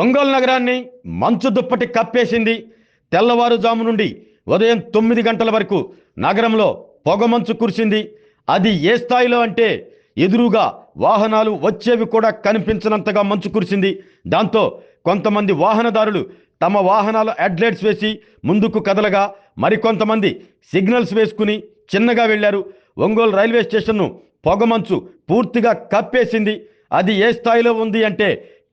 ఒంగోలు నగరాన్ని మంచు దుప్పటి కప్పేసింది. తెల్లవారుజాము నుండి ఉదయం 9 గంటల వరకు నగరంలో పొగమంచు కురిసింది. అది ఏ స్థాయిలో అంటే ఎదురుగా వాహనాలు వచ్చేవి కూడా కనిపించనంతగా మంచు కురిసింది. దాంతో కొంతమంది వాహనదారులు తమ వాహనాల హెడ్లైట్స్ వేసి ముందుకు కదలగా మరికొంతమంది సిగ్నల్స్ వేసుకుని చిన్నగా వెళ్లారు. ఒంగోలు రైల్వే స్టేషన్ను పొగమంచు పూర్తిగా కప్పేసింది. అది ఏ స్థాయిలో ఉంది అంటే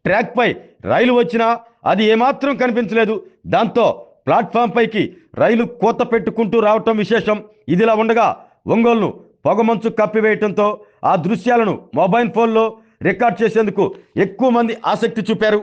ట్రాక్ పై రైలు వచ్చినా అది ఏమాత్రం కనిపించలేదు. దాంతో ప్లాట్ఫామ్ పైకి రైలు కోత పెట్టుకుంటూ రావటం విశేషం. ఇదిలా ఉండగా ఒంగోలును పొగమంచు కప్పివేయటంతో ఆ దృశ్యాలను మొబైల్ ఫోన్లో రికార్డ్ చేసేందుకు ఎక్కువ మంది ఆసక్తి చూపారు.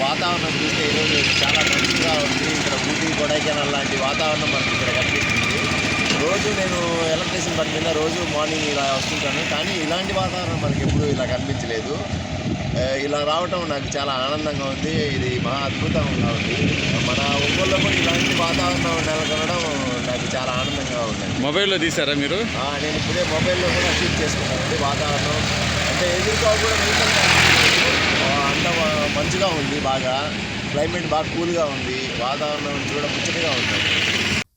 వాతావరణం చూస్తే ఈరోజు చాలా మంచిగా ఉంది. ఇక్కడ ఊటీ, కొడైకెనాల్ లాంటి వాతావరణం మనకి ఇక్కడ కనిపిస్తుంది. రోజు నేను ఎలక్ట్రిసిటీ పని మీద రోజు మార్నింగ్ ఇలా వస్తుంటాను, కానీ ఇలాంటి వాతావరణం మనకి ఎప్పుడూ ఇలా కనిపించలేదు. ఇలా రావటం నాకు చాలా ఆనందంగా ఉంది. ఇది మహా అద్భుతంగా ఉంది. మన ఒంగోలులో కూడా ఇలాంటి వాతావరణం నెలకొనడం నాకు చాలా ఆనందంగా ఉంది. మొబైల్లో తీసారా మీరు? నేను ఇప్పుడే మొబైల్లో కూడా షూట్ చేసుకుంటానండి. వాతావరణం అంటే ఎదురుగా కూడా అంత మంచిగా ఉంది. బాగా క్లైమేట్ బాగా కూల్గా ఉంది. వాతావరణం చూడ ముచ్చటగా ఉంది.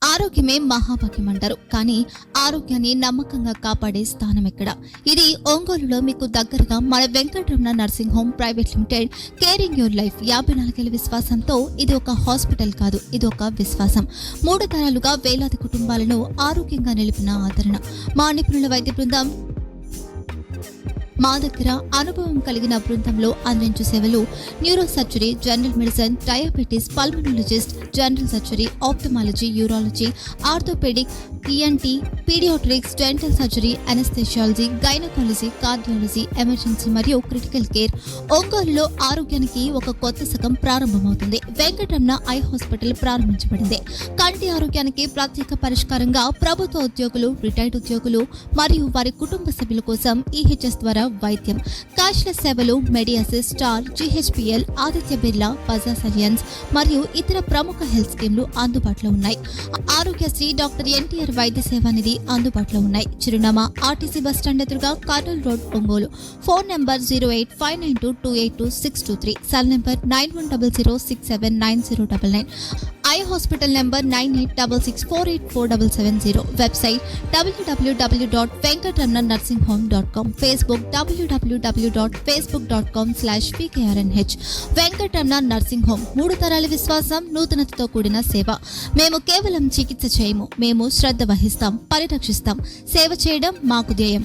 ఆరోగ్యమే మహాభాగ్యం అంటారు, కానీ ఆరోగ్యాన్ని నమ్మకంగా కాపాడే స్థానం ఎక్కడ? ఇది ఒంగోలులో మీకు దగ్గరగా మన Venkataramana nursing home private limited. Caring your life 54 ఏళ్ల విశ్వాసంతో ఇది ఒక హాస్పిటల్ కాదు, ఇది ఒక విశ్వాసం. 3 తరాలుగా వేలాది కుటుంబాలను ఆరోగ్యంగా నిలిపిన ఆదరణ. మా నిపుణుల వైద్య బృందం మా దగ్గర అనుభవం కలిగిన బృందంలో అందించే సేవలు neuro surgery, general medicine, diabetes, pulmonologist, general surgery, ophthalmology, urology, orthopaedic, ENT, paediatrics, dental surgery, anaesthesiology, gynaecology, cardiology, emergency మరియు క్రిటికల్ కేర్. ఒంగోలులో ఆరోగ్యానికి ఒక కొత్త శకం ప్రారంభమవుతుంది. వెంకటరమణ ఐ హాస్పిటల్ ప్రారంభించబడింది. కంటి ఆరోగ్యానికి ప్రత్యేక పరిష్కారంగా ప్రభుత్వ ఉద్యోగులు, రిటైర్డ్ ఉద్యోగులు మరియు వారి కుటుంబ సభ్యుల కోసం ఈహెచ్ఎస్ ద్వారా వైద్యం, క్యాష్లెస్ సేవలు, Medi Assist, Star, GHPL, Aditya Birla, Bajaj Allianz మరియు ఇతర ప్రముఖ హెల్త్ స్కీమ్లు అందుబాటులో ఉన్నాయి. ఆరోగ్యశ్రీ, డాక్టర్ ఎన్టీఆర్ వైద్య సేవా నిధి అందుబాటులో ఉన్నాయి. చిరునామా ఆర్టీసీ బస్టాండ్ ఎదురుగా, Kurnool road, Ongole. Phone number 08592282623, cell number 9100679099, eye hospital number 9866484770, website www.venkatramanarsinghome.com, Facebook www.facebook.com/pkrnh. Venkataramana nursing home, 3 తరాల విశ్వాసం, నూతనతతో కూడిన సేవ. మేము కేవలం చికిత్స చేయము, మేము శ్రద్ధ వహిస్తాం, పరిరక్షిస్తాం. సేవ చేయడం మాకు ధ్యేయం.